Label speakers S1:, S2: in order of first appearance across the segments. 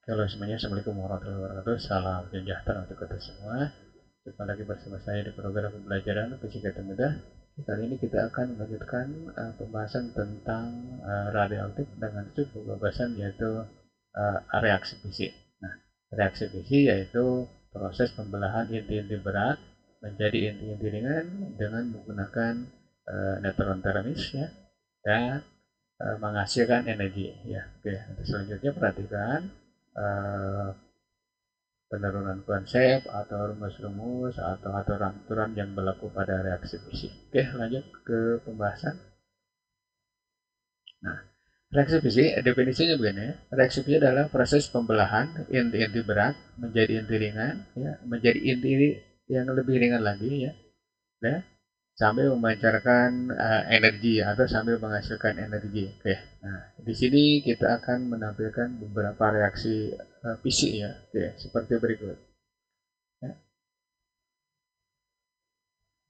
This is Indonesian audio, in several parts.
S1: Halo semuanya, Assalamualaikum warahmatullahi wabarakatuh. Salam sejahtera untuk kita semua. Jumpa lagi bersama saya di program pembelajaran Fisika Mudah. Kali ini kita akan melanjutkan pembahasan tentang radioaktif dengan subpembahasan yaitu reaksi fisik. Nah, reaksi fisik yaitu proses pembelahan inti-inti berat menjadi inti-inti ringan dengan menggunakan neutron termis ya, dan menghasilkan energi ya. Oke, selanjutnya perhatikan uh, penurunan konsep atau rumus-rumus atau aturan-aturan yang berlaku pada reaksi fisik. Oke, lanjut ke pembahasan. Nah, reaksi fisik definisinya begini. Reaksi fisik adalah proses pembelahan inti-inti berat menjadi inti ringan, ya, menjadi inti yang lebih ringan lagi, ya, sambil memancarkan energi atau sambil menghasilkan energi. Oke. Nah, di sini kita akan menampilkan beberapa reaksi fisik ya. Oke, seperti berikut. Ya.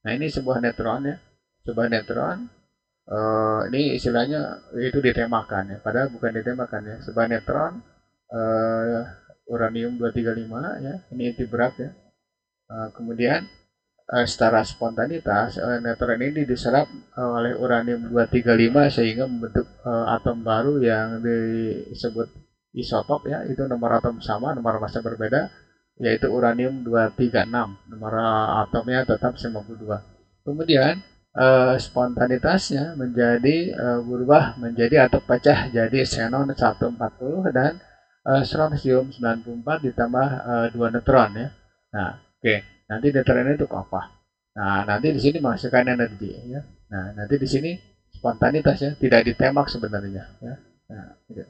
S1: Nah, ini sebuah neutron ya. Sebuah neutron ini istilahnya itu ditembakkan ya. Padahal bukan ditembakkan ya. Sebuah neutron uh, uranium 235 ya. Ini inti berat ya. Kemudian secara spontanitas neutron ini diserap oleh uranium 235 sehingga membentuk atom baru yang disebut isotop ya, itu nomor atom sama, nomor massa berbeda, yaitu uranium 236. Nomor atomnya tetap 92. Kemudian spontanitasnya menjadi berubah menjadi atau pecah jadi xenon 140 dan strontium 94 ditambah 2 neutron ya. Nah, oke. Nanti neutron itu apa? Nah, nanti di sini menghasilkan energi ya. Nah, nanti di sini spontanitas ya, tidak ditembak sebenarnya ya. Nah, gitu.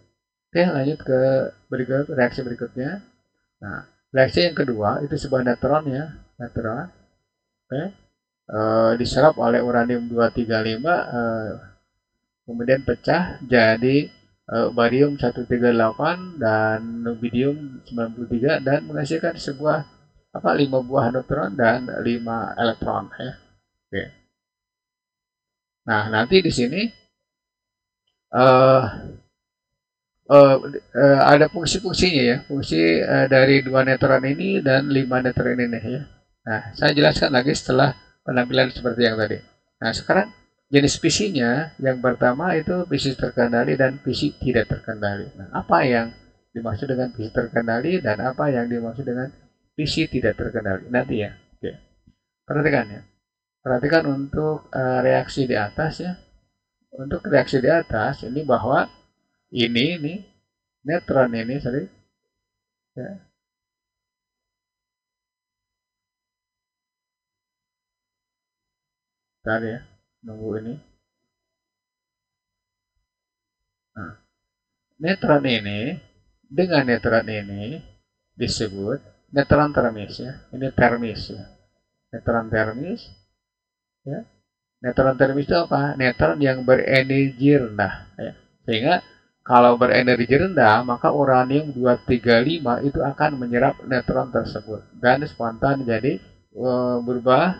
S1: Oke, lanjut ke reaksi berikutnya. Nah, reaksi yang kedua itu sebuah neutron ya, neutron. Oke. Diserap oleh uranium 235 kemudian pecah jadi barium 138 dan rubidium 93 dan menghasilkan sebuah 5 buah neutron dan 5 elektron ya. Oke. Nah, nanti di sini uh, ada fungsi-fungsinya ya, fungsi dari 2 neutron ini dan 5 neutron ini ya. Nah, saya jelaskan lagi setelah penampilan seperti yang tadi. Nah, sekarang jenis fisinya yang pertama itu fisi terkendali dan fisi tidak terkendali. Nah, apa yang dimaksud dengan fisi terkendali dan apa yang dimaksud dengan fisi tidak terkendali? Nanti ya. Oke. Perhatikan ya. Perhatikan untuk reaksi di atas ya. Untuk reaksi di atas ini bahwa ini neutron ini sorry ya. Bentar ya, nunggu ini. Nah, neutron ini dengan neutron ini disebut neutron termis ya. Ini termis ya. Neutron termis ya. Neutron termis itu apa? Neutron yang berenergi rendah ya. Sehingga kalau berenergi rendah, maka uranium 235 itu akan menyerap neutron tersebut dan spontan jadi berubah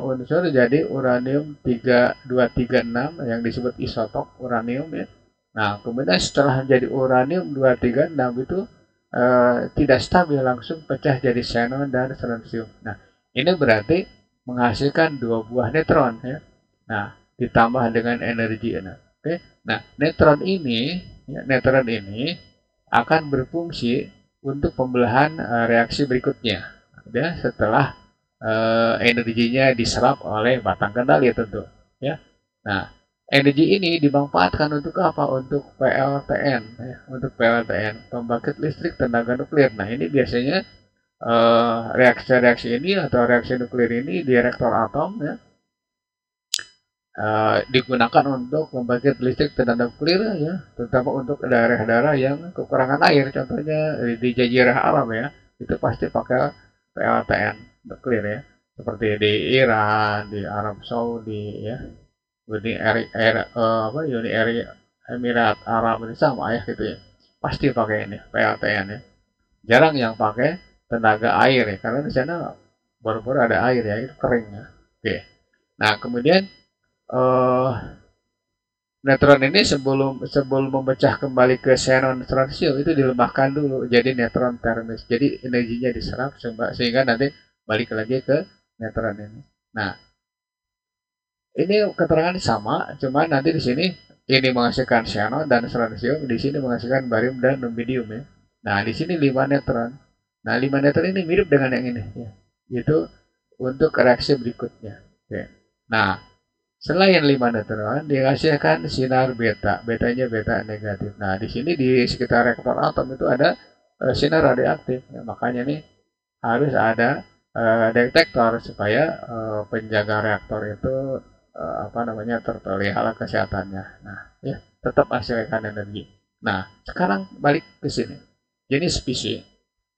S1: unsur jadi uranium 3236 yang disebut isotop uranium ya. Nah, kemudian setelah jadi uranium 236 itu tidak stabil langsung pecah jadi xenon dan strontium. Nah, ini berarti menghasilkan 2 buah neutron ya. Nah, ditambah dengan energi. Nah, oke. Nah, neutron ini akan berfungsi untuk pembelahan reaksi berikutnya. Ya, setelah energinya diserap oleh batang kendali tentu ya. Nah, energi ini dimanfaatkan untuk apa? Untuk PLTN ya, untuk PLTN, pembangkit listrik tenaga nuklir. Nah, ini biasanya reaksi-reaksi ini atau reaksi nuklir ini di reaktor atom ya, digunakan untuk membangkit listrik tenaga nuklir ya, terutama untuk daerah-daerah yang kekurangan air, contohnya di Jazirah Arab ya, itu pasti pakai PLTN nuklir ya, seperti di Iran, di Arab Saudi ya, Uni Emirat Arab ini sama ya gitu ya, pasti pakai ini PLTN ya, jarang yang pakai tenaga air ya, karena di sana baru-baru ada air ya, itu kering ya. Oke. Nah, kemudian eh neutron ini sebelum sebelum memecah kembali ke xenon strontium itu dilemahkan dulu jadi neutron termis. Jadi energinya diserap sehingga nanti balik lagi ke neutron ini. Nah, ini keterangan sama, cuma nanti di sini ini menghasilkan xenon dan strontium, di sini menghasilkan barium dan rubidium ya. Nah, di sini 5 neutron. Nah, 5 neutron ini mirip dengan yang ini ya. Itu untuk reaksi berikutnya. Oke. Nah, selain 5 neutron dihasilkan sinar beta, betanya beta negatif. Nah, di sini di sekitar reaktor atom itu ada sinar radioaktif. Ya, makanya nih harus ada detektor supaya penjaga reaktor itu apa namanya terpelihara kesehatannya. Nah, ya tetap hasilkan energi. Nah, sekarang balik ke sini. Jenis visi.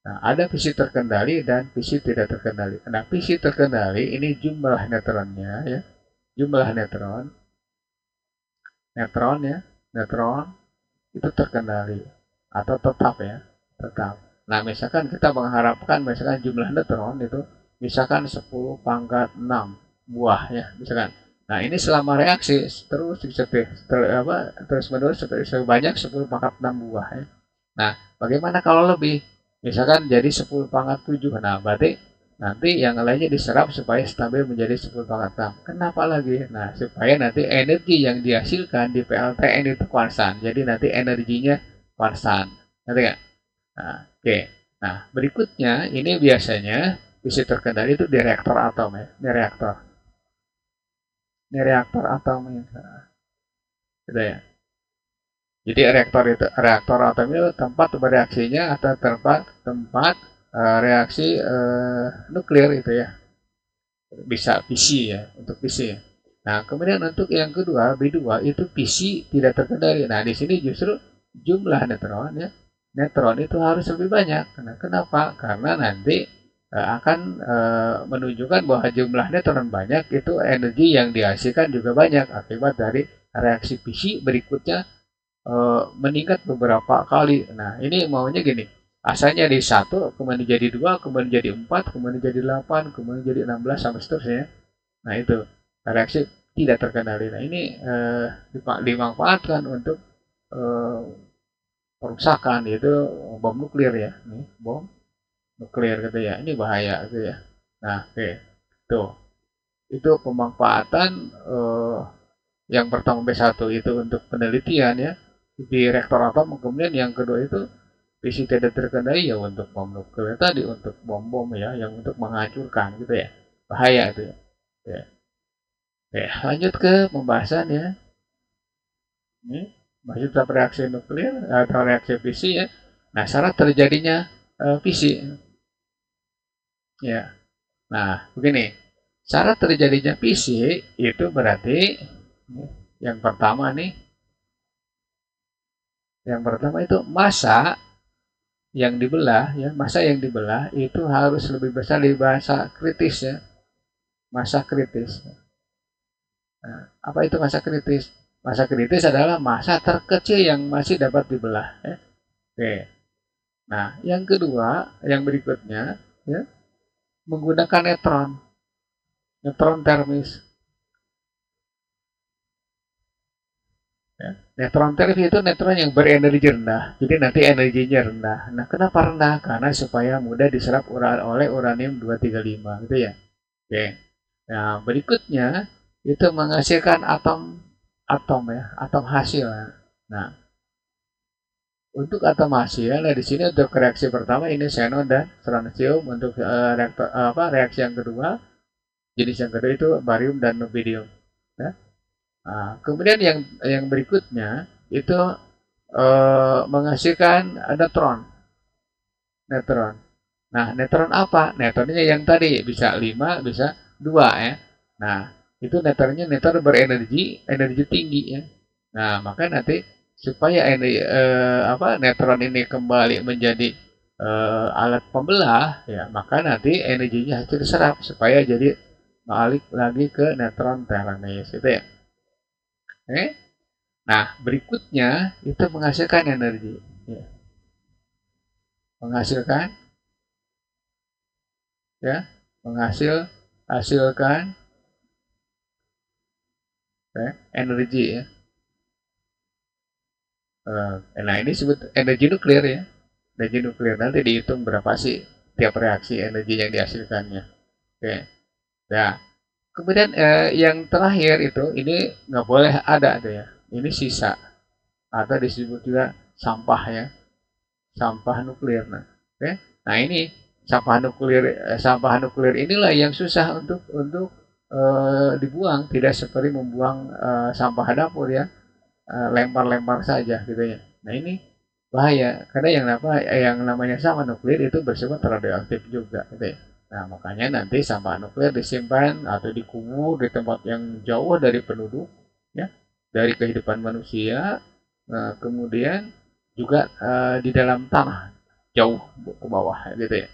S1: Nah, ada visi terkendali dan visi tidak terkendali. Nah, visi terkendali ini jumlah neutronnya ya. Jumlah neutron ya, neutron itu terkendali atau tetap ya, tetap. Nah, misalkan kita mengharapkan misalkan jumlah neutron itu misalkan 10 pangkat 6 buah ya, misalkan. Nah, ini selama reaksi terus terus menerus sebanyak 10 pangkat 6 buah ya. Nah, bagaimana kalau lebih? Misalkan jadi 10 pangkat 7. Nah, berarti nanti yang lainnya diserap supaya stabil menjadi 10 pangkat 6. Kenapa lagi? Nah, supaya nanti energi yang dihasilkan di PLTN itu konstan. Jadi nanti energinya konstan. Nanti nggak? Nah, oke. Nah, berikutnya ini biasanya visi terkendali itu di reaktor atom ya. Ini reaktor. Ini reaktor atom ya. Gitu ya. Jadi reaktor atom itu tempat bereaksinya atau tempat tempat reaksi nuklir itu ya. Bisa fisi ya, untuk fisi ya. Nah, kemudian untuk yang kedua, B2 itu fisi tidak terkendali. Nah, di sini justru jumlah neutron ya. Neutron itu harus lebih banyak. Nah, kenapa? Karena nanti akan menunjukkan bahwa jumlah neutron banyak itu energi yang dihasilkan juga banyak akibat dari reaksi fisi berikutnya meningkat beberapa kali. Nah, ini maunya gini. Asalnya di 1, kemudian jadi 2, kemudian jadi 4, kemudian jadi 8, kemudian jadi 16 sampai seterusnya. Nah, itu reaksi tidak terkendali. Nah, ini dimanfaatkan untuk eh, perusakan yaitu bom nuklir ya. Nih, bom nuklir gitu ya. Ini bahaya gitu ya. Nah, oke. Tuh. Itu pemanfaatan yang pertama B1 itu untuk penelitian ya di reaktor atom, kemudian yang kedua itu visi tidak terkendali ya untuk bom nuklir tadi, untuk bom-bom ya yang untuk menghancurkan gitu ya, bahaya itu ya. Ya. Oke, lanjut ke pembahasan ya. Ini masih tetap reaksi nuklir atau reaksi fisi ya. Nah, syarat terjadinya fisi ya. Nah, begini, syarat terjadinya fisi itu berarti yang pertama nih, yang pertama itu massa yang dibelah ya, massa yang dibelah itu harus lebih besar dari massa kritis ya, massa kritis. Nah, apa itu massa kritis? Massa kritis adalah massa terkecil yang masih dapat dibelah ya. Oke. Nah, yang kedua, yang berikutnya ya, menggunakan neutron, neutron termis. Ya. Neutron termis itu neutron yang berenergi rendah, jadi nanti energinya rendah. Nah, kenapa rendah? Karena supaya mudah diserap oleh uranium 235 gitu ya. Oke. Nah, berikutnya itu menghasilkan atom ya, atom hasil. Nah, untuk atom hasil, nah di sini untuk reaksi pertama ini xenon dan strontium, untuk reaksi yang kedua, jenis yang kedua itu barium dan rubidium. Ya. Nah, kemudian yang berikutnya itu menghasilkan neutron, neutron. Nah, neutron apa? Neutronnya yang tadi bisa 5, bisa 2 ya. Nah, itu neutronnya neutron berenergi, energi tinggi ya. Nah, maka nanti supaya ini neutron ini kembali menjadi alat pembelah ya, maka nanti energinya harus diserap supaya jadi balik lagi ke neutron termis itu ya. Oke. Nah, berikutnya itu menghasilkan energi ya. Menghasilkan ya, hasilkan energi ya. Nah ini disebut energi nuklir ya. Energi nuklir nanti dihitung berapa sih tiap reaksi energi yang dihasilkannya. Oke. Nah, kemudian yang terakhir itu ini nggak boleh ada tuh ya. Ini sisa atau disebut juga sampah ya, sampah nuklir. Nah, oke. Nah ini sampah nuklir inilah yang susah untuk dibuang, tidak seperti membuang sampah dapur ya, lempar-lempar saja gitu ya. Nah ini bahaya karena yang namanya sampah nuklir itu bersifat radioaktif juga gitu ya. Nah makanya nanti sampah nuklir disimpan atau dikubur di tempat yang jauh dari penduduk ya, dari kehidupan manusia. Kemudian juga di dalam tanah jauh ke bawah gitu ya.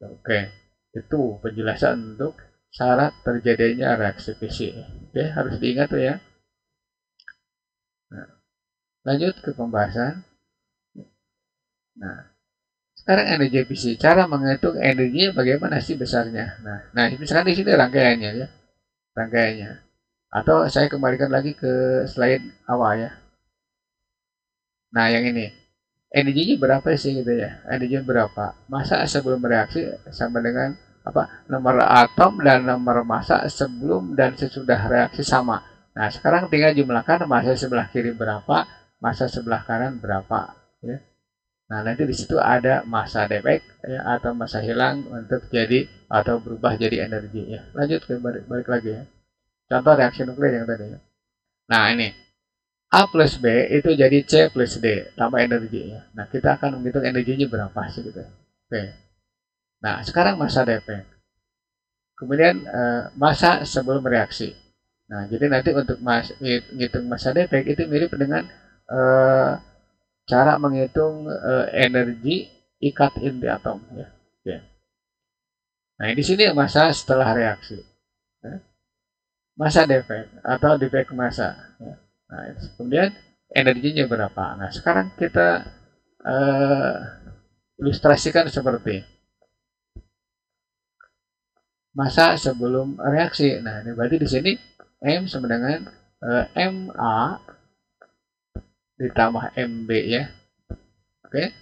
S1: Oke, itu penjelasan untuk syarat terjadinya reaksi fisik. Oke, harus diingat tuh ya. Nah, lanjut ke pembahasan. Nah, sekarang energi fisik. Cara menghitung energinya bagaimana sih besarnya? Nah, misalkan di sini rangkaiannya ya, rangkaiannya. Atau saya kembalikan lagi ke slide awal ya. Nah, yang ini. Energinya berapa sih gitu ya? Energinya berapa? Masa sebelum reaksi sama dengan apa? Nomor atom dan nomor massa sebelum dan sesudah reaksi sama. Nah, sekarang tinggal jumlahkan massa sebelah kiri berapa, massa sebelah kanan berapa, ya. Nah, nanti di situ ada massa defect ya, atau massa hilang untuk jadi atau berubah jadi energi ya. Lanjut ke balik lagi ya. Contoh reaksi nuklir yang tadi ya. Nah, ini A plus B itu jadi C plus D tambah energinya. Nah, kita akan menghitung energinya berapa sih gitu. Oke. Nah, sekarang masa defect. Kemudian masa sebelum reaksi. Nah, jadi nanti untuk menghitung masa defect itu mirip dengan eh, cara menghitung energi ikat inti atom ya. Oke. Nah, di sini masa setelah reaksi. Ya. Masa defect atau defect masa. Ya. Nah, kemudian energinya berapa? Nah, sekarang kita uh, ilustrasikan seperti masa sebelum reaksi. Nah, ini berarti di sini M sama dengan MA ditambah MB ya. Oke.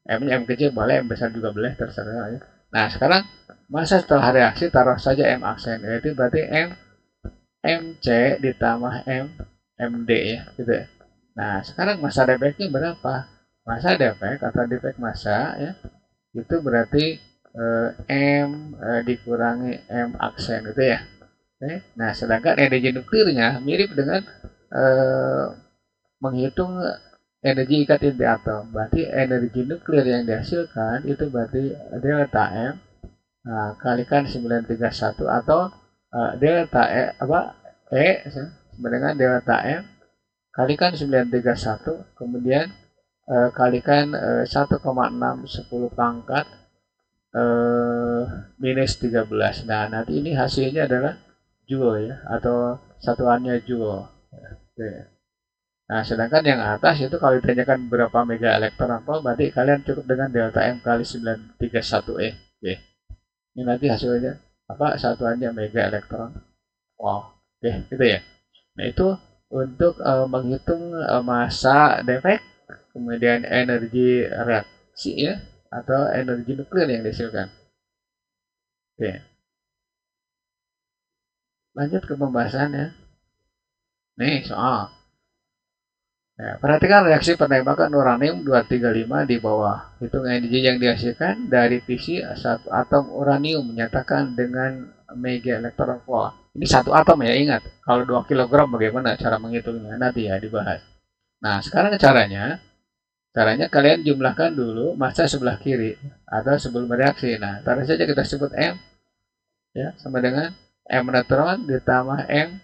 S1: M-nya M kecil boleh, M besar juga boleh, terserah ya. Nah, sekarang masa setelah reaksi taruh saja M aksen, yaitu berarti MC ditambah MD ya, gitu ya. Nah, sekarang masa defeknya berapa? Masa defek atau defek masa ya, itu berarti M dikurangi M aksen gitu ya. Oke. Nah, sedangkan energi nuklirnya mirip dengan eh, menghitung energi ikat inti atom. Berarti energi nuklir yang dihasilkan itu berarti delta M kalikan 931 atau delta E sama dengan delta M kalikan 931 kemudian kalikan 1,610 pangkat minus 13. Nah, nanti ini hasilnya adalah joule ya atau satuannya joule. Oke. Nah, sedangkan yang atas itu kalau ditanyakan berapa mega elektron volt, berarti kalian cukup dengan delta M kali 931 E. Oke. Ini nanti hasilnya apa satuannya mega elektron. Wow. Oke, gitu ya. Nah, itu untuk menghitung massa defect, kemudian energi reaksi ya atau energi nuklir yang dihasilkan. Oke. Lanjut ke pembahasannya. Nih, soal. Ya, perhatikan reaksi penembakan uranium 235 di bawah. Hitung energi yang dihasilkan dari fisi satu atom uranium menyatakan dengan mega elektron volt. Ini satu atom ya, ingat. Kalau 2 kilogram bagaimana cara menghitungnya? Nanti ya dibahas. Nah, sekarang caranya kalian jumlahkan dulu massa sebelah kiri atau sebelum reaksi. Nah, taruh saja kita sebut M ya sama dengan M neutron ditambah M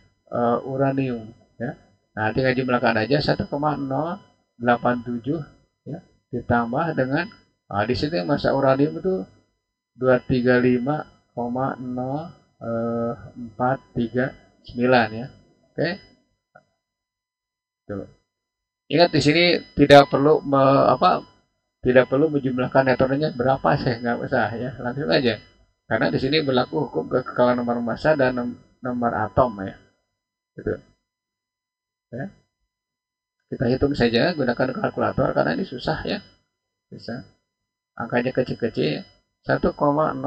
S1: uranium ya. Nah, tinggal jumlahkan aja 1,087 ya ditambah dengan di sini massa uranium itu 235,0439 ya. Oke. Tuh. Ingat di sini tidak perlu menjumlahkan neutronnya berapa sih, nggak usah ya, langsung aja. Karena di sini berlaku hukum kekekalan nomor massa dan nomor atom ya. Gitu. Ya. Kita hitung saja gunakan kalkulator karena ini susah ya. Bisa. Angkanya kecil-kecil. 1,007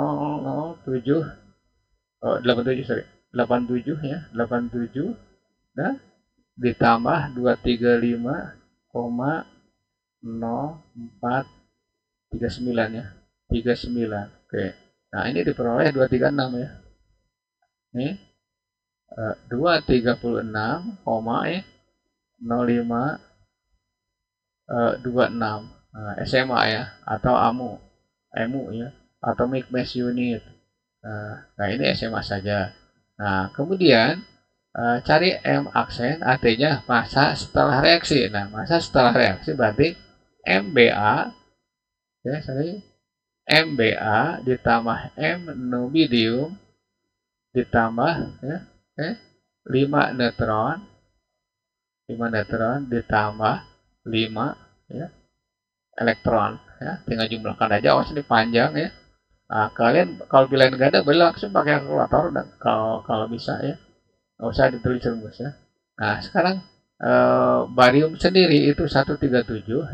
S1: 87 sorry. 87 ya. 87 nah ditambah 235,0439 ya. 39. Oke. Nah, ini diperoleh 236 ya. Nih 236, 0526 SMA ya atau AMU ya, Atomic Mass Unit. Nah ini SMA saja. Nah kemudian cari M aksen, artinya masa setelah reaksi. Nah masa setelah reaksi berarti MBA ya, sorry, MBA ditambah M nubidium ditambah ya, 5 neutron ditambah 5 ya, elektron ya, tinggal jumlahkan aja. Awas ini panjang ya. Nah, kalian kalau pilihan ganda boleh langsung pakai kalkulator dan kalau bisa ya, nggak usah ditulis rumus ya. Nah sekarang barium sendiri itu 137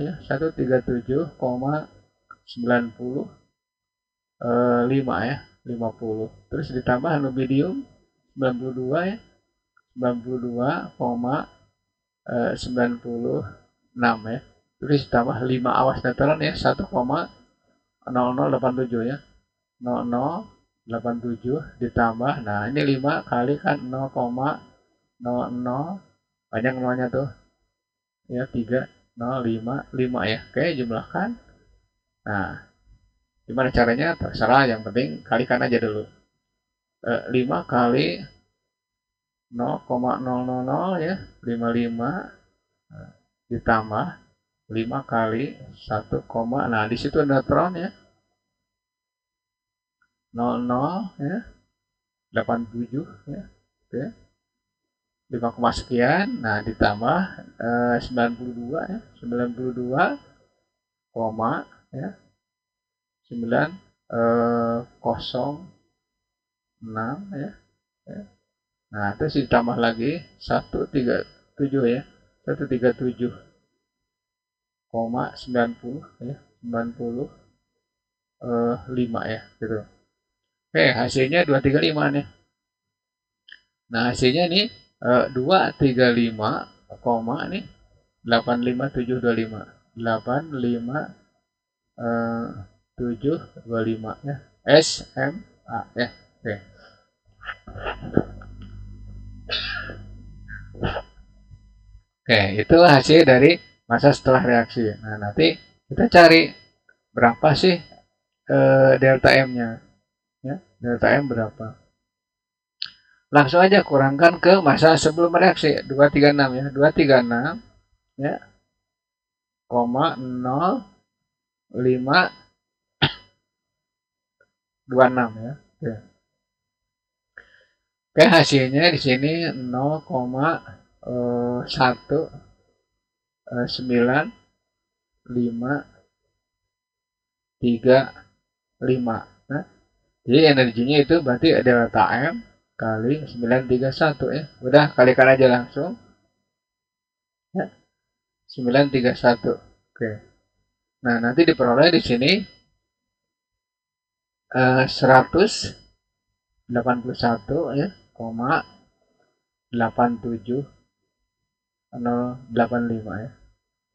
S1: ya, 137,95 ya, 50. Terus ditambah rubidium 92 ya, 92,96 ya. Terus ditambah 5 awas neutron ya, 1,0087 ya. 0087 ditambah, nah ini 5 kali kan 0,00, banyak nolnya tuh ya, 3055 ya. Oke, jumlahkan. Nah gimana caranya terserah, yang penting kalikan aja dulu. 5 kali 0,000 ya, 55 ditambah 5 kali 1, nah di situ neutron ya, 00 ya, 87 ya. Oke. 5, sekian. Nah, ditambah 92 ya. 92, ya. 906 ya. Nah, terus ditambah lagi 137 ya. 137,90 ya. 95 ya, gitu. Oke, hasilnya 235 nih. Nah, hasilnya nih 235, nih 85725. 85725 ya. SMA ya. Oke. Oke, itu hasil dari masa setelah reaksi. Nah, nanti kita cari berapa sih delta M-nya. Ya, delta M berapa? Langsung aja kurangkan ke masa sebelum reaksi, 236 ya. 236 ya. 0,0526 ya. Oke. Oke, hasilnya di sini 0,1935. Nah, jadi energinya itu berarti delta M kali 931 ya. Udah, kalikan aja langsung. Ya. 931. Oke. Nah, nanti diperoleh di sini 181 ya, 87085 ya.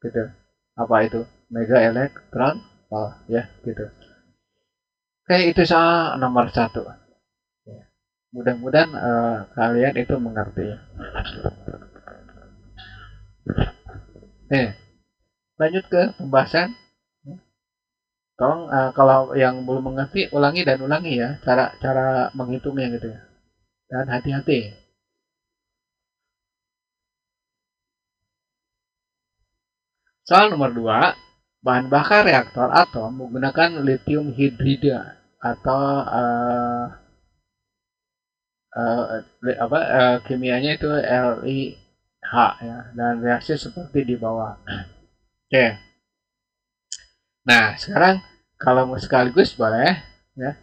S1: Gitu. Apa itu? Mega elektron volt ya, gitu. Oke, itu soal nomor 1. Mudah-mudahan kalian itu mengerti. Lanjut ke pembahasan. Tolong kalau yang belum mengerti ulangi dan ulangi ya, cara menghitungnya gitu ya. Dan hati-hati. Soal nomor 2, bahan bakar reaktor atom menggunakan lithium hidrida atau kimianya itu LiH ya, dan reaksi seperti di bawah. Oke. Nah, sekarang kalau mau sekaligus boleh ya.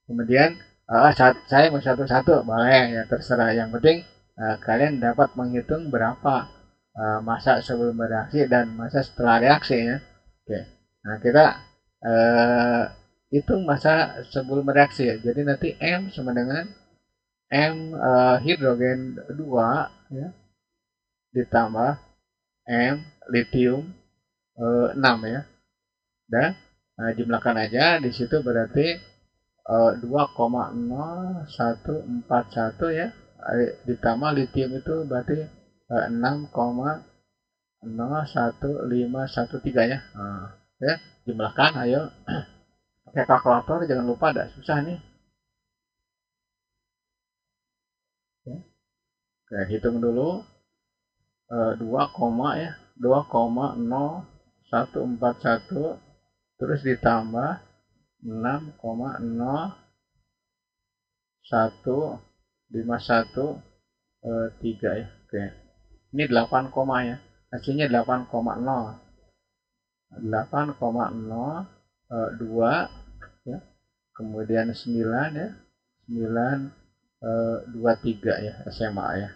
S1: Kemudian saya mau satu-satu boleh ya, terserah. Yang penting kalian dapat menghitung berapa masa sebelum bereaksi dan masa setelah reaksi ya. Oke. Nah, kita uh, hitung masa sebelum bereaksi ya. Jadi nanti M sama dengan M hidrogen 2 ya, ditambah M litium 6 ya. Dan jumlahkan aja di situ berarti 2,0141 ya, ditambah litium itu berarti 6,01513 ya. Ya, jumlahkan ayo pakai kalkulator, jangan lupa, ada susah nih ya. Oke, hitung dulu 2, ya 2,0141 terus ditambah 6,0151 ya. Oke. Ini 8, ya. Hasilnya 8,02 ya. Kemudian 9 ya. 923 ya SMA ya.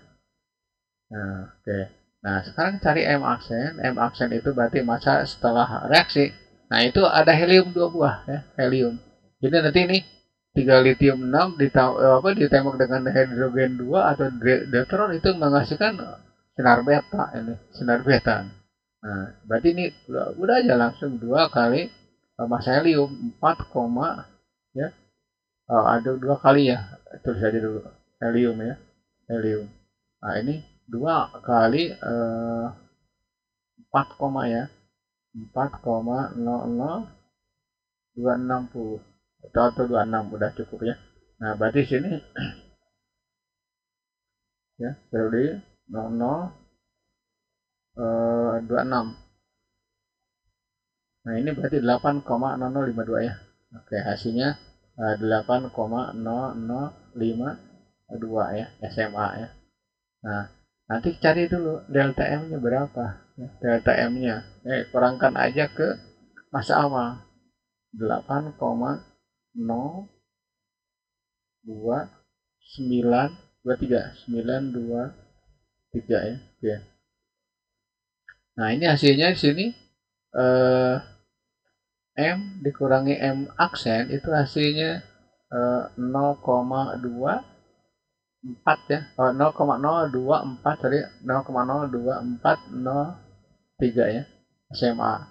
S1: Nah, oke. Nah, sekarang cari M aksen. M aksen itu berarti masa setelah reaksi. Nah, itu ada helium 2 buah ya, helium. Jadi nanti ini 3 litium 6 ditembak dengan hidrogen 2 atau deuteron itu menghasilkan sinar beta ini, sinar beta. Nah, berarti ini udah aja langsung 2 kali massa helium 4, ya. Ada 2 kali ya. Tulis aja dulu helium ya. Helium. Nah, ini 2 kali 4, ya. 4,00260 atau 26 udah cukup ya. Nah, berarti sini ya dari 0026. Nah, ini berarti 8,0052 ya. Oke, hasilnya 8,0052 ya SMA ya. Nah, nanti cari dulu delta M-nya berapa ya. Delta M-nya kurangkan aja ke masa awal 8,0293 ya. Oke. Nah, ini hasilnya di sini M dikurangi M aksen itu hasilnya 0,24 ya. 0,024 tadi 0,02403 ya SMA.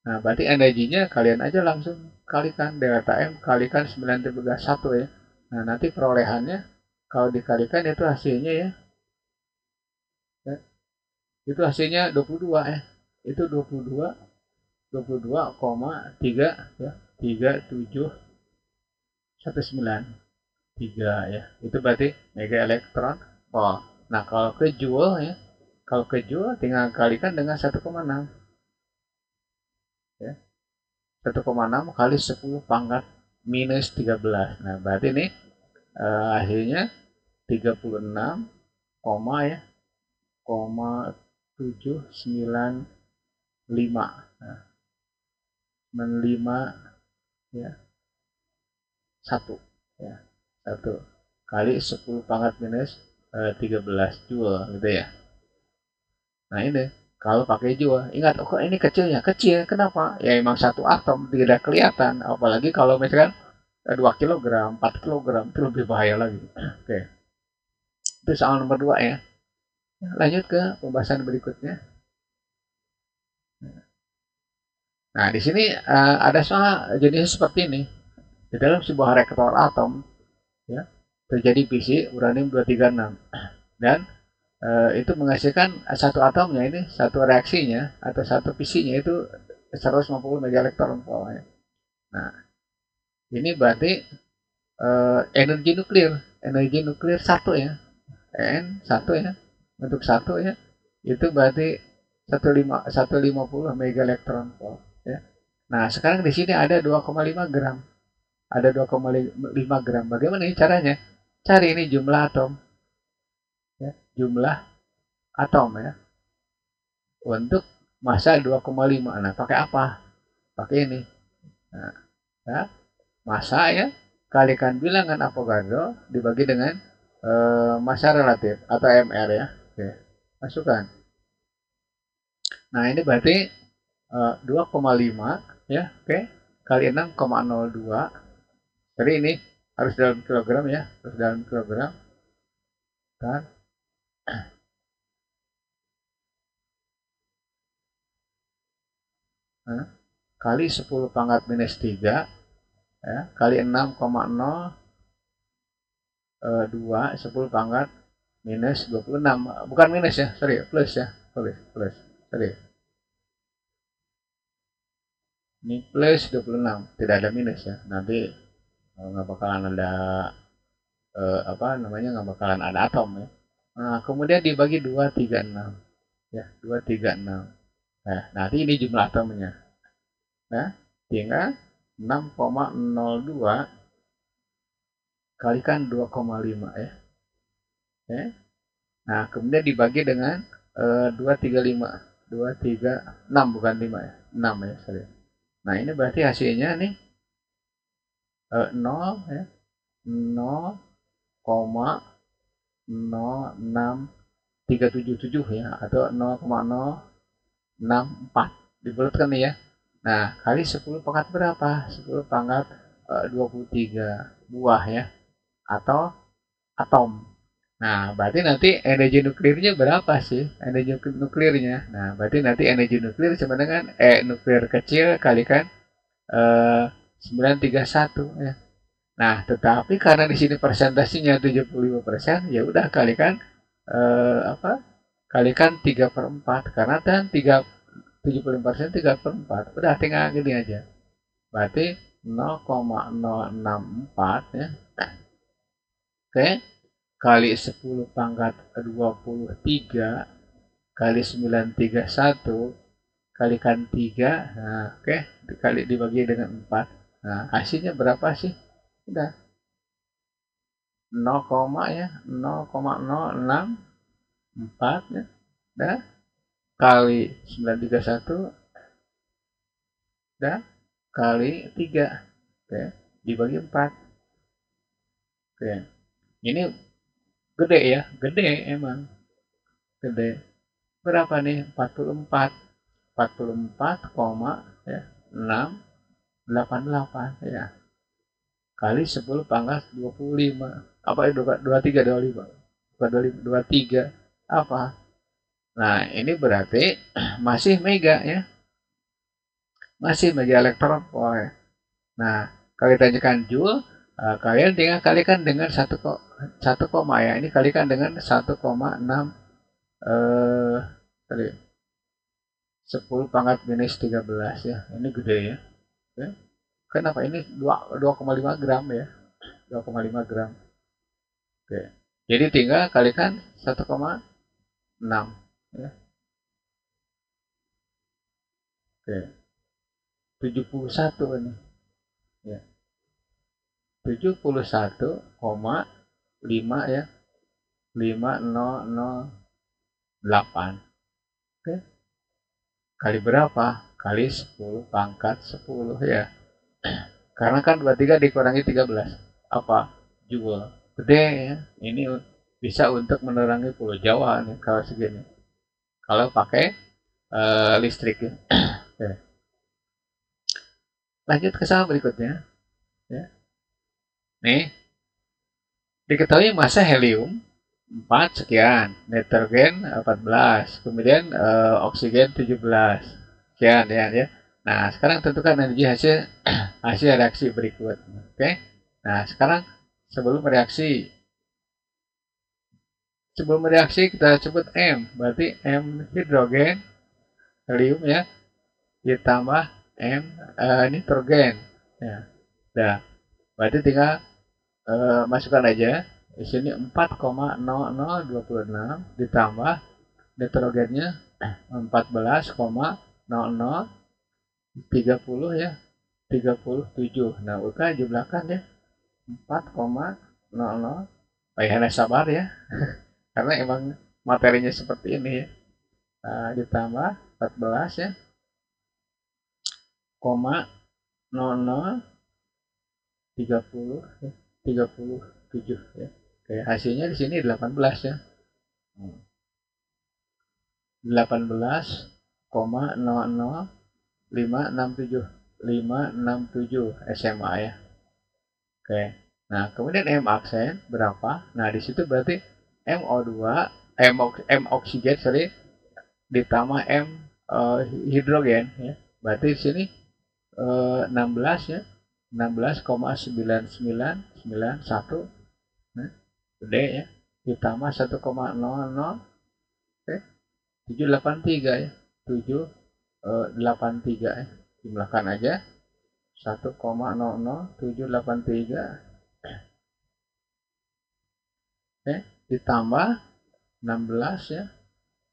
S1: Nah, berarti energinya kalian aja langsung kalikan delta M kalikan 9/1 ya. Nah, nanti perolehannya kalau dikalikan itu hasilnya ya. Itu hasilnya 22 ya. Itu 22,3 ya. 3719 ya. Itu berarti mega elektron volt. Nah, kalau ke joule ya. Kalau ke joule tinggal kalikan dengan 1,6. Ya. 1,6 kali 10 pangkat minus 13. Nah, berarti ini hasilnya 36, ya, 795. Nah, 95 ya. 1 ya. 1 kali 10 pangkat minus 13 joule gitu ya. Nah, ini kalau pakai joule, ingat, oh kok ini kecilnya? Kecil, kenapa? Ya emang satu atom, tidak kelihatan. Apalagi kalau misalkan 2 kilogram, 4 kilogram, itu lebih bahaya lagi. Oke. Itu soal nomor 2 ya. Lanjut ke pembahasan berikutnya. Nah, di sini ada soal jenis seperti ini. Di dalam sebuah reaktor atom, ya, terjadi fisi uranium 236 dan itu menghasilkan satu atomnya ini, satu reaksinya atau satu fisinya itu 150 megaelektron volt. Nah, ini berarti energi nuklir 1 ya, N1 ya, untuk 1 ya, itu berarti 150 megaelektron volt ya. Nah, sekarang di sini ada 2,5 gram. Ada 2,5 gram. Bagaimana ini caranya? Cari ini jumlah atom. Ya, jumlah atom ya. Untuk massa 2,5. Nah, pakai apa? Pakai ini. Nah, ya, massa ya, kalikan bilangan Avogadro dibagi dengan massa relatif atau MR ya. Oke. Masukkan. Nah, ini berarti 2,5 ya, oke. Kali 6,02. Jadi ini harus dalam kilogram ya, harus dalam kilogram. Kan? Nah, kali 10 pangkat minus 3 ya, kali 6,02 10 pangkat minus 26. Bukan minus ya, sorry, plus ya, plus. Sorry. Ini plus 26, tidak ada minus ya. Nanti nggak bakalan ada apa namanya, nggak bakalan ada atom ya. Nah, kemudian dibagi 236 ya, 236. Nah, nanti ini jumlah atomnya. Nah, tinggal 6,02 kalikan 2,5 ya. Ya. Nah, kemudian dibagi dengan 235. 236 bukan 5 ya. 6 ya, sorry. Nah, ini berarti hasilnya nih 0 ya. 0,06377 ya, atau 0,064 dibulatkan nih ya. Nah, kali 10 pangkat berapa? 10 pangkat 23 buah ya, atau atom. Nah, berarti nanti energi nuklirnya berapa sih? Energi nuklirnya. Nah, berarti nanti energi nuklir sama dengan nuklir kecil kalikan 931 ya. Nah, tetapi karena di sini persentasenya 75%, ya udah kalikan apa? Kalikan 3/4, karena kan 75% 3/4. Udah tinggal gini aja. Berarti 0,064 ya. Oke, kali 10 pangkat 23 kali 931 kalikan 3. Nah, oke, dikali dibagi dengan 4. Nah, hasilnya berapa sih? Udah 0, ya, 0,064 ya. Udah kali 931 udah kali 3. Oke, dibagi 4. Oke. Ini gede ya, gede emang. Gede. Berapa nih? 44. 44, ya, 688 ya. Kali 10 pangkat 25. Apa itu? 23, 25. Bukan 25, 23. Apa? Nah, ini berarti masih mega ya. Masih mega elektron volt. Nah, kalau ditanyakan joule, kalian tinggal kalikan dengan 1 koma ya. Ini kalikan dengan 1,6 sorry, 10 pangkat minus 13 ya. Ini gede ya. Oke. Kenapa ini 2,5 gram ya? 2,5 gram. Oke. Jadi tinggal kalikan 1,6 ya. Oke. 71 ini. Ya. 71,5 ya. 5008. Oke. Kali berapa? Kali 10 pangkat 10 ya. Karena kan 23 dikurangi 13. Apa? Joule. Gede ya. Ini bisa untuk menerangi Pulau Jawa nih kalau segini. Kalau pakai listrik ya. Oke. Lanjut ke sama berikutnya. Ya. Nih, diketahui massa helium 4 sekian, nitrogen 14, kemudian oksigen 17 sekian ya. Nah, sekarang tentukan energi hasil hasil reaksi berikut. Oke. Nah, sekarang sebelum reaksi kita sebut M, berarti M hidrogen, helium ya, ditambah M nitrogen. Ya. Nah, berarti tinggal masukkan aja. Di sini 4,0026 ditambah nitrogennya 14,0030 ya, 37. Nah, udah jumlahkan ya, 4,00. Payahnya sabar ya, karena emang materinya seperti ini ya. Nah, ditambah 14 ya, koma 0030 ya, 37 ya. Oke, hasilnya di sini 18 ya. 18 567 SMA ya. Oke. Nah, kemudian M aksen berapa? Nah, di situ berarti MO2, M oksigen sorry, ditambah M hidrogen ya. Berarti di sini 16 ya. 16,9991 nah, gede ya. Ditambah 1,00 oke, 783 ya. 783 ya. Jumlahkan aja 1,00783 oke, ditambah 16 ya,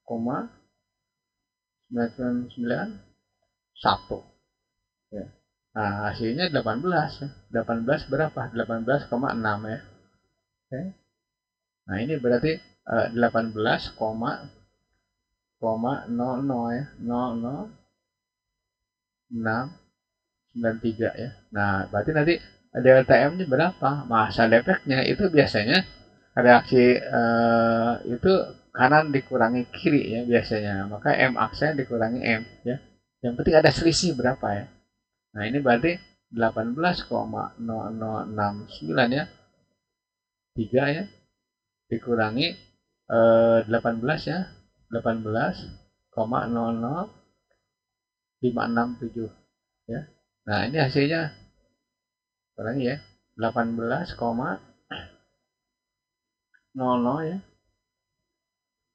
S1: 991 ya. Nah, hasilnya 18 ya. 18 berapa? 18,6 ya. Oke. Nah, ini berarti 18,00 ya. 00693 ya. Nah, berarti nanti delta M-nya berapa? Masa defeknya itu biasanya reaksi itu kanan dikurangi kiri ya biasanya. Maka M aksen dikurangi M ya. Yang penting ada selisih berapa ya. Nah, ini berarti 18,0069 ya. 3 ya. Dikurangi 18 ya. 18,00567 ya. Nah, ini hasilnya kurangi ya. 18,00 ya.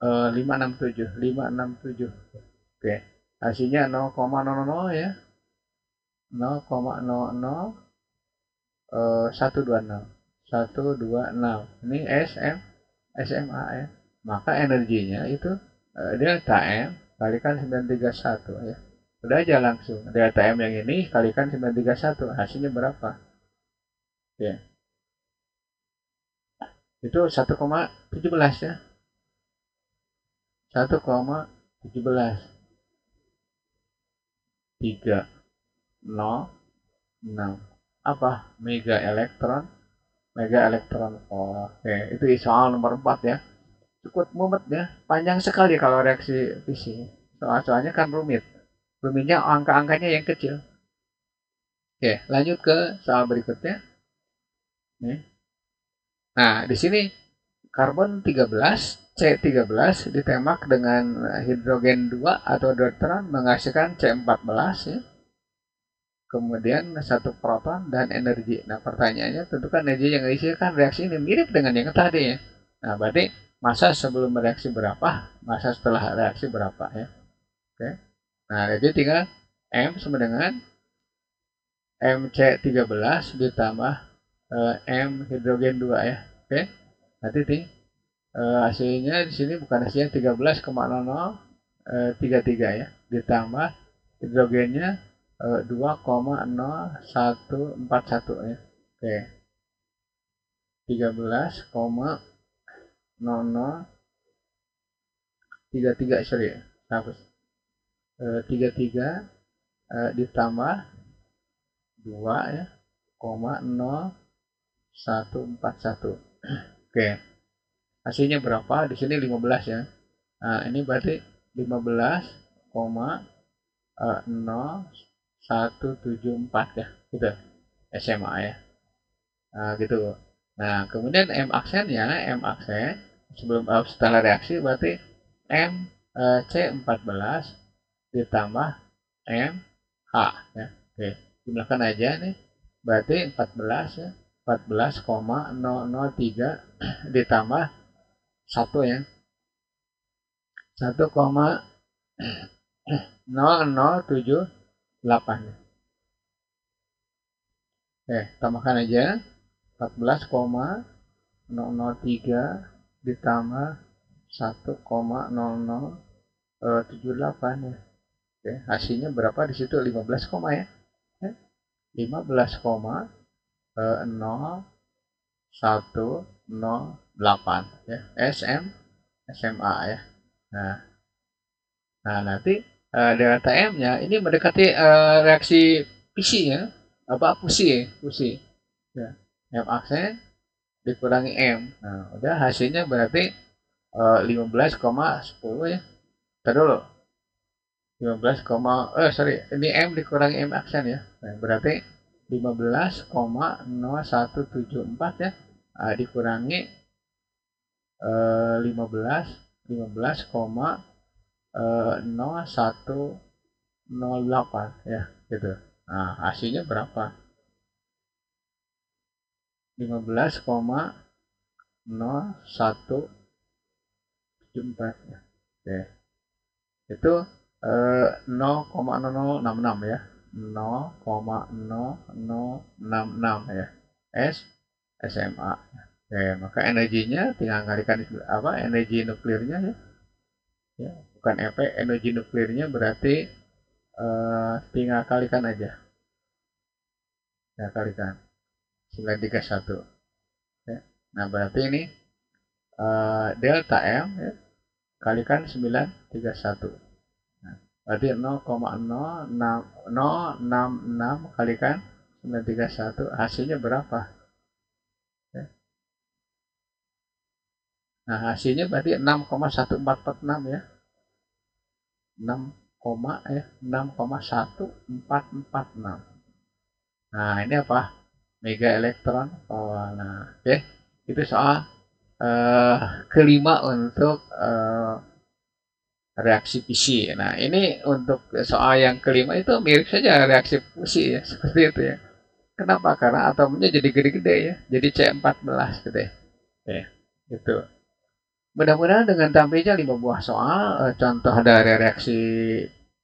S1: 567 oke, hasilnya 0,00 ya, 0,00126 ini SMA ya. Maka energinya itu delta M kalikan 931 ya. Udah aja langsung delta M yang ini kalikan 931 hasilnya berapa ya, itu 1,17 ya. 1,17 306 apa mega elektron oke, itu soal nomor 4 ya. Cukup mumet ya, panjang sekali kalau reaksi fisik. Soalnya kan rumitnya angka-angkanya yang kecil. Oke, lanjut ke soal berikutnya nih. Nah, di sini karbon 13 C13 ditembak dengan hidrogen 2 atau deuteron menghasilkan C14 ya. Kemudian satu proton dan energi. Nah, pertanyaannya tentukan energi yang dihasilkan reaksi ini mirip dengan yang tadi ya. Nah, berarti masa sebelum reaksi berapa, masa setelah reaksi berapa ya. Oke. Nah, jadi tinggal M sama dengan MC13 ditambah M hidrogen 2 ya. Oke. Nanti hasilnya di sini bukan hasilnya 13,0033 ya, ditambah hidrogennya 2,0141 ya. Oke. 13,0033 sorry ya. Hapus. 33 ditambah 2 ya, 0,0141. Oke. Hasilnya berapa? Di sini 15 ya. Nah, ini berarti 15,0174 ya. Gitu. SMA ya. Nah, gitu. Nah, kemudian M aksennya, sebelum setelah reaksi berarti M C14 ditambah M H ya. Oke, jumlahkan aja nih. Berarti 14 ya. 14,003 ditambah 1 ya. 1,0078 ya. Oke, tambahkan aja 14,003 ditambah 1,0078 ya. Oke, hasilnya berapa di situ? 15, ya. 15,0108 ya. SMA ya. Nah, nanti delta M-nya ini mendekati reaksi fusi ya. Fusi. Ya. M aksen dikurangi M. Nah, udah hasilnya berarti 15,10 ya. Ntar dulu. Ini M dikurangi M aksen ya. Nah, berarti 15,0174 ya. Dikurangi 15 15,0108 ya gitu. Nah, hasilnya berapa? 15,0174 ya. Oke. Itu 0,0066 ya. 0,0066 ya. SMA. Oke, maka energinya tinggal kalikan apa? Energi nuklirnya ya. Ya, bukan EP, energi nuklirnya berarti tinggal kalikan aja. Ya, kalikan 931. Ya. Nah, berarti ini delta M ya, kalikan 931. Nah, berarti 0,066 kalikan 931 hasilnya berapa? Ya. Nah, hasilnya berarti 6,1446 ya. 6,1446. Nah, ini apa? Mega elektron. Oh, nah, oke. Itu soal kelima untuk reaksi fisi. Nah, ini untuk soal yang kelima itu mirip saja reaksi fusi ya, seperti itu ya. Kenapa? Karena atomnya jadi gede-gede ya, jadi C14 gitu ya. Oke, itu. Mudah-mudahan dengan tampilnya 5 buah soal contoh dari reaksi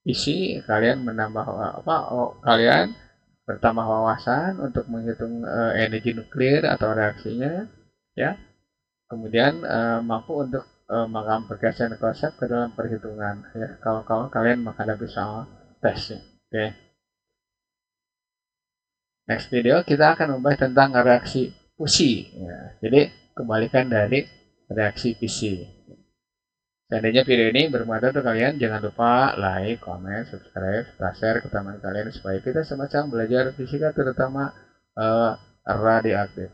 S1: fisi kalian menambah apa? Kalian bertambah wawasan untuk menghitung energi nuklir atau reaksinya ya. Kemudian mampu untuk mengamplikasikan konsep ke dalam perhitungan ya kalau kalian menghadapi soal tes ya. Oke. Next video kita akan membahas tentang reaksi fusi ya. Jadi kebalikan dari reaksi fisi. Seandainya video ini bermanfaat untuk kalian, jangan lupa like, comment, subscribe, share ke teman kalian supaya kita sama-sama belajar fisika terutama radioaktif.